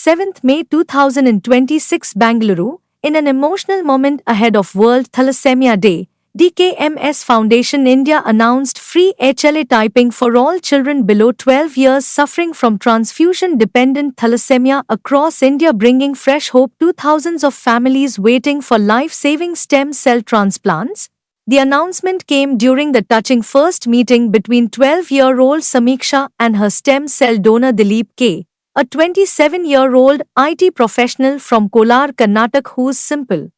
7th May 2026 Bangalore, in an emotional moment ahead of World Thalassemia Day, DKMS Foundation India announced free HLA typing for all children below 12 years suffering from transfusion-dependent thalassemia across India, bringing fresh hope to thousands of families waiting for life-saving stem cell transplants. The announcement came during the touching first meeting between 12-year-old Samiksha and her stem cell donor Dilip K., a 27-year-old IT professional from Kolar, Karnataka, whose simple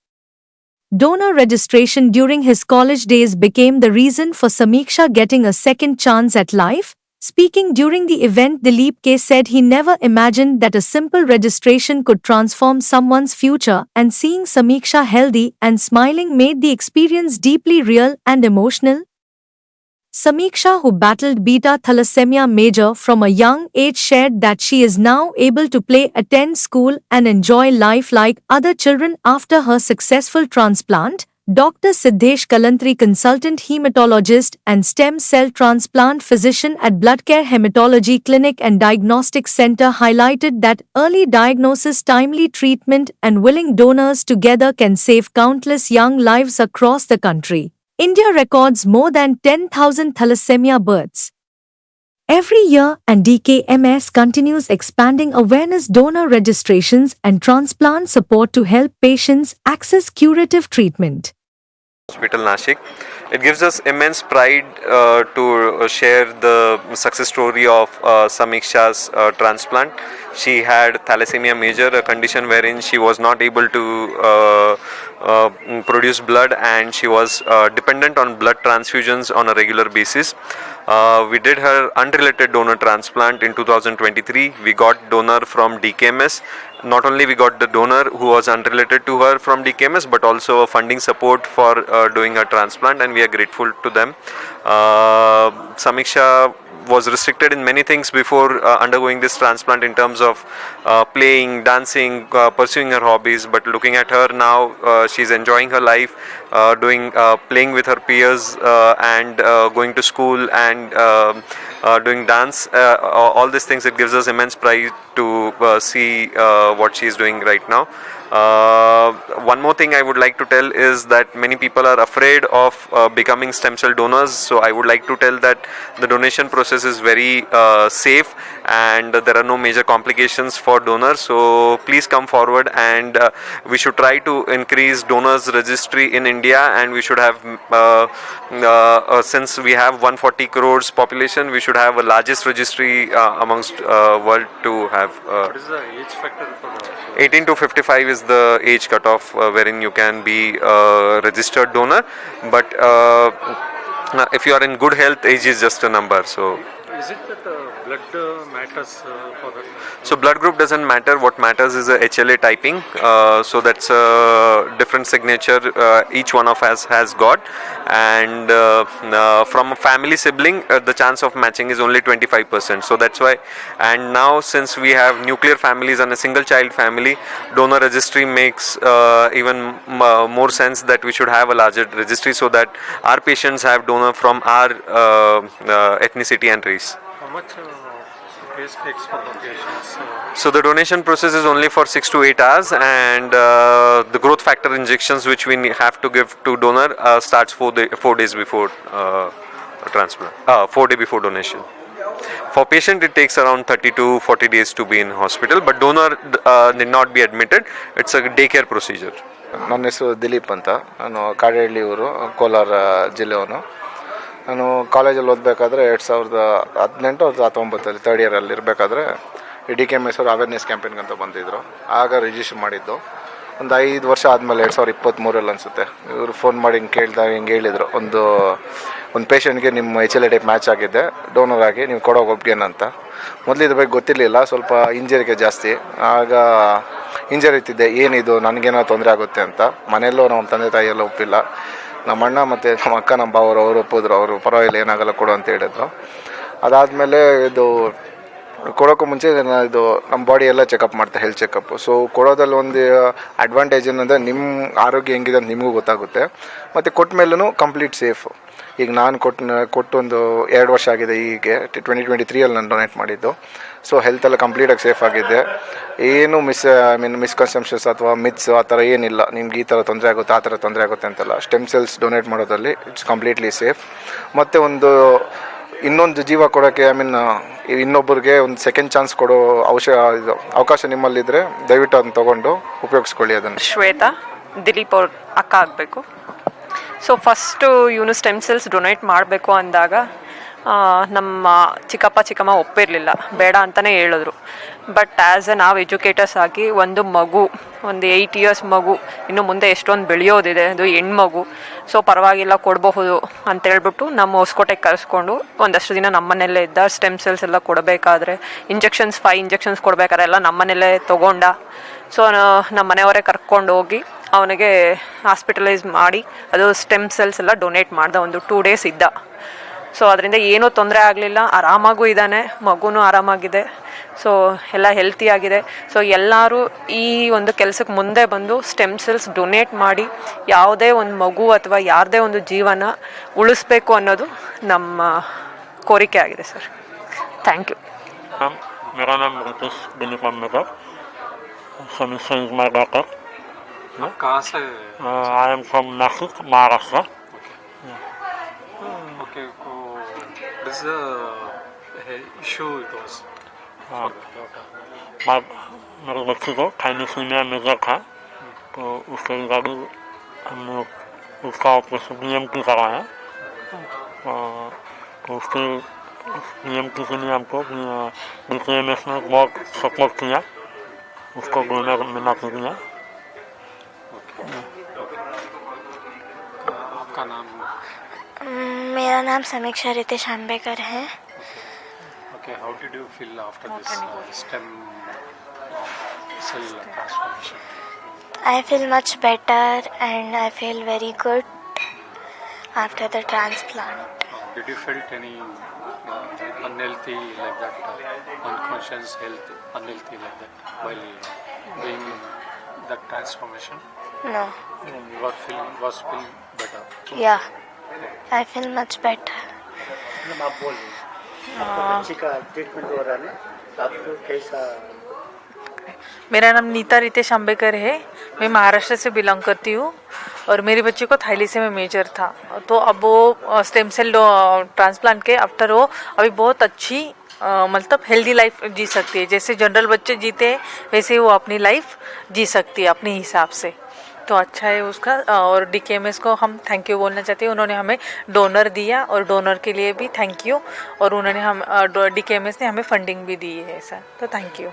donor registration during his college days became the reason for Samiksha getting a second chance at life. Speaking during the event, Dilip K said he never imagined that a simple registration could transform someone's future, and seeing Samiksha healthy and smiling made the experience deeply real and emotional. Samiksha, who battled beta thalassemia major from a young age, shared that she is now able to play, attend school, and enjoy life like other children after her successful transplant. Dr. Siddhesh Kalantri, consultant hematologist and stem cell transplant physician at Bloodcare Hematology Clinic and Diagnostic Center, highlighted that early diagnosis, timely treatment, and willing donors together can save countless young lives across the country. India records more than 10,000 thalassemia births every year, and DKMS continues expanding awareness, donor registrations, and transplant support to help patients access curative treatment. Hospital Nashik. It gives us immense pride to share the success story of Samiksha's transplant. She had thalassemia major, a condition wherein she was not able to produce blood, and she was dependent on blood transfusions on a regular basis. We did her unrelated donor transplant in 2023. We got donor from DKMS. Not only we got the donor who was unrelated to her from DKMS, but also a funding support for doing her transplant, and we are grateful to them. Samiksha was restricted in many things before undergoing this transplant, in terms of playing, dancing, pursuing her hobbies, but looking at her now, she's enjoying her life, playing with her peers, and going to school, and doing dance, all these things. It gives us immense pride to see what she is doing right now. One more thing I would like to tell is that many people are afraid of becoming stem cell donors, so I would like to tell that the donation process is very safe, and there are no major complications for donors. So please come forward, and we should try to increase donors registry in India, and we should have since we have 140 crores population, we should have a largest registry amongst world to have. What is the age factor for the 18 to 55 is the age cutoff wherein you can be registered donor, but if you are in good health, age is just a number. So is it that blood matters for that? So blood group doesn't matter. What matters is a HLA typing. So that's a different signature each one of us has got, and from a family sibling, the chance of matching is only 25%. So that's why. And now, since we have nuclear families and a single child family, donor registry makes even more sense, that we should have a larger registry so that our patients have donor from our ethnicity and race. How much space takes for the patients? So the donation process is only for 6 to 8 hours, and the growth factor injections which we have to give to donor starts 4 days before transplant, 4 days before donation. For patient, it takes around 30 to 40 days to be in hospital, but donor need not be admitted. It's a daycare procedure. ನನ್ನ ಹೆಸರು ದಿಲೀಪ್ ಅಂತ. ನಾನು ಕಾಡಹಳ್ಳಿ ಊರು, ಕೋಲಾರ ಜಿಲ್ಲೆಯವನು. ನಾನು ಕಾಲೇಜಲ್ಲಿ ಓದಬೇಕಾದ್ರೆ 2018-19 third ಇಯರಲ್ಲಿ ಇರಬೇಕಾದ್ರೆ DKMS ಅವರು ಅವೇರ್ನೆಸ್ ಕ್ಯಾಂಪೇನ್ಗೆ ಅಂತ ಬಂದಿದ್ದರು. ಆಗ ರಿಜಿಸ್ಟರ್ ಮಾಡಿದ್ದು. ಒಂದು 5 ವರ್ಷ ಆದಮೇಲೆ 2023 ಅನಿಸುತ್ತೆ, ಇವರು ಫೋನ್ ಮಾಡಿ ಕೇಳಿದಾಗ ಹಿಂಗೆ ಹೇಳಿದರು, ಒಂದು ಪೇಷಂಟ್ಗೆ ನಿಮ್ಮ HLA ಟೈಪ್ ಮ್ಯಾಚ್ ಆಗಿದೆ, ಡೋನರ್ ಆಗಿ ನೀವು ಕೊಡೋಕೆ ಒಪ್ಪಿಗೆನ ಅಂತ. ಮೊದಲು ಇದ್ರ ಬಗ್ಗೆ ಗೊತ್ತಿರಲಿಲ್ಲ, ಸ್ವಲ್ಪ ಇಂಜರಿಗೆ ಜಾಸ್ತಿ. ಆಗ ಹಿಂಜರಿತಿದ್ದೆ, ಏನಿದು ನನಗೇನೋ ತೊಂದರೆ ಆಗುತ್ತೆ ಅಂತ. ಮನೆಯಲ್ಲೂ ನಮ್ಮ ತಂದೆ ತಾಯಿಯೆಲ್ಲ ಒಪ್ಪಿಲ್ಲ. ನಮ್ಮ ಅಣ್ಣ ಮತ್ತು ನಮ್ಮ ಅಕ್ಕ, ನಮ್ಮ ಬಾವರು ಅವರು ಒಪ್ಪಿದ್ರು, ಅವರು ಪರವಾಗಿಲ್ಲ ಏನಾಗಲ್ಲ ಕೊಡು ಅಂತ ಹೇಳಿದ್ರು. ಅದಾದಮೇಲೆ ಇದು ಕೊಡೋಕ್ಕೂ ಮುಂಚೆ ಇದು ನಮ್ಮ ಬಾಡಿ ಎಲ್ಲ ಚೆಕಪ್ ಮಾಡ್ತಾರೆ, ಹೆಲ್ತ್ ಚೆಕಪ್ಪು. ಸೊ ಕೊಡೋದ್ರಲ್ಲಿ ಒಂದು ಅಡ್ವಾಂಟೇಜ್ ಏನಂದರೆ ನಿಮ್ಮ ಆರೋಗ್ಯ ಹೆಂಗಿದೆ ಅಂತ ನಿಮಗೂ ಗೊತ್ತಾಗುತ್ತೆ, ಮತ್ತು ಕೊಟ್ಟ ಮೇಲೂ ಕಂಪ್ಲೀಟ್ ಸೇಫು. ಈಗ ನಾನು ಕೊಟ್ಟು ಒಂದು 2 ವರ್ಷ ಆಗಿದೆ. ಹೀಗೆ 2023 ನಾನು ಡೊನೇಟ್ ಮಾಡಿದ್ದು. ಸೊ ಹೆಲ್ತೆಲ್ಲ ಕಂಪ್ಲೀಟಾಗಿ ಸೇಫ್ ಆಗಿದೆ. ಏನು ಮಿಸ್ಕನ್ಸೆಪ್ಷನ್ಸ್ ಅಥವಾ ಮಿತ್ಸ್ ಆ ಥರ ಏನಿಲ್ಲ. ನಿಮ್ಗೆ ಈ ಥರ ತೊಂದರೆ ಆಗುತ್ತೆ, ಆ ಥರ ತೊಂದರೆ ಆಗುತ್ತೆ ಅಂತೆಲ್ಲ. ಸ್ಟೆಮ್ ಸೆಲ್ಸ್ ಡೊನೇಟ್ ಮಾಡೋದ್ರಲ್ಲಿ ಇಟ್ಸ್ ಕಂಪ್ಲೀಟ್ಲಿ ಸೇಫ್. ಮತ್ತು ಇನ್ನೊಂದು ಜೀವ ಕೊಡೋಕ್ಕೆ ಇನ್ನೊಬ್ಬರಿಗೆ ಒಂದು ಸೆಕೆಂಡ್ ಚಾನ್ಸ್ ಕೊಡೋ ಅವಕಾಶ ನಿಮ್ಮಲ್ಲಿದ್ದರೆ ದಯವಿಟ್ಟು ಅದನ್ನು ತೊಗೊಂಡು ಉಪಯೋಗಿಸ್ಕೊಳ್ಳಿ ಅದನ್ನು. ಶ್ವೇತಾ, ದಿಲೀಪ್ ಅವ್ರ ಅಕ್ಕ ಆಗಬೇಕು. ಸೊ ಫಸ್ಟು ಇವನು ಸ್ಟೆಮ್ ಸೆಲ್ಸ್ ಡೊನೇಟ್ ಮಾಡಬೇಕು ಅಂದಾಗ ನಮ್ಮ ಚಿಕ್ಕಮ್ಮ ಒಪ್ಪಿರಲಿಲ್ಲ, ಬೇಡ ಅಂತಲೇ ಹೇಳಿದ್ರು. ಬಟ್ ನಾವು ಎಜುಕೇಟರ್ಸ್ ಆಗಿ ಒಂದು 8 ಇಯರ್ಸ್ ಮಗು ಇನ್ನು ಮುಂದೆ ಎಷ್ಟೊಂದು ಬೆಳೆಯೋದಿದೆ, ಅದು ಹೆಣ್ಮಗು, ಸೊ ಪರವಾಗಿಲ್ಲ ಕೊಡಬಹುದು ಅಂತೇಳ್ಬಿಟ್ಟು ನಮ್ಮ ಹೊಸಕೋಟೆಗೆ ಕರೆಸ್ಕೊಂಡು ಒಂದಷ್ಟು ದಿನ ನಮ್ಮನೆಯಲ್ಲೇ ಇದ್ದ. ಸ್ಟೆಮ್ ಸೆಲ್ಸ್ ಎಲ್ಲ ಕೊಡಬೇಕಾದ್ರೆ 5 ಇಂಜೆಕ್ಷನ್ಸ್ ಕೊಡಬೇಕಾದ್ರೆ ಎಲ್ಲ ನಮ್ಮನೆಯಲ್ಲೇ ತೊಗೊಂಡ. ಸೊ ನಮ್ಮ ಮನೆಯವರೇ ಕರ್ಕೊಂಡು ಹೋಗಿ ಅವನಿಗೆ ಹಾಸ್ಪಿಟಲೈಸ್ ಮಾಡಿ ಅದು ಸ್ಟೆಮ್ ಸೆಲ್ಸ್ ಎಲ್ಲ ಡೊನೇಟ್ ಮಾಡ್ದೆ. ಒಂದು 2 ಡೇಸ್ ಇದ್ದ. ಸೊ ಅದರಿಂದ ಏನೂ ತೊಂದರೆ ಆಗಲಿಲ್ಲ, ಆರಾಮಾಗೂ ಇದ್ದಾನೆ, ಮಗುನೂ ಆರಾಮಾಗಿದೆ. ಸೊ ಎಲ್ಲ ಹೆಲ್ತಿಯಾಗಿದೆ. ಸೊ ಎಲ್ಲರೂ ಈ ಒಂದು ಕೆಲಸಕ್ಕೆ ಮುಂದೆ ಬಂದು ಸ್ಟೆಮ್ ಸೆಲ್ಸ್ ಡೊನೇಟ್ ಮಾಡಿ ಯಾವುದೇ ಒಂದು ಮಗು ಅಥವಾ ಯಾರದೇ ಒಂದು ಜೀವನ ಉಳಿಸ್ಬೇಕು ಅನ್ನೋದು ನಮ್ಮ ಕೋರಿಕೆ ಆಗಿದೆ ಸರ್. Thank you. मेरा नाम रितेश दिलीप अम्बेकर, समीक्षा इज माई डॉटर. आप कहाँ से? I am from Nashik, Maharashtra. Okay, what is the issue it was? मेरे बच्चे को थाइलेसीमिया मेजर था, तो उसके रिगार्डिंग हमने उसका ऑपरेशन EMT कराया. तो उसके EMT के लिए हमको DKMS ने बहुत सपोर्ट किया, उसको डोनर मिला के दिया. आपका नाम? मेरा नाम समीक्षा रितेश आंबेकर है. Okay, how did you feel after this stem cell transformation? I feel much better and I feel very good after the transplant. Did you felt any unhealthy like that, unconscious health, unhealthy like that while doing that transformation? No. You was feeling better? Yeah, I feel much better. बच्चे का treatment हो रहा है, आपको कैसा? मेरा नाम नीता रितेश आंबेकर है. मैं महाराष्ट्र से बिलोंग करती हूँ और मेरे बच्चे को थाइलेसीमिया मेजर था. तो अब वो स्टेम सेल ट्रांसप्लांट के आफ्टर वो अभी बहुत अच्छी मतलब हेल्दी लाइफ जी सकती है. जैसे जनरल बच्चे जीते हैं वैसे वो अपनी लाइफ जी सकती है अपने हिसाब से. तो अच्छा है उसका. और DKMS को हम थैंक यू बोलना चाहते हैं. उन्होंने हमें डोनर दिया और डोनर के लिए भी थैंक यू. और उन्होंने DKMS ने हमें फंडिंग भी दी है सर, तो थैंक यू.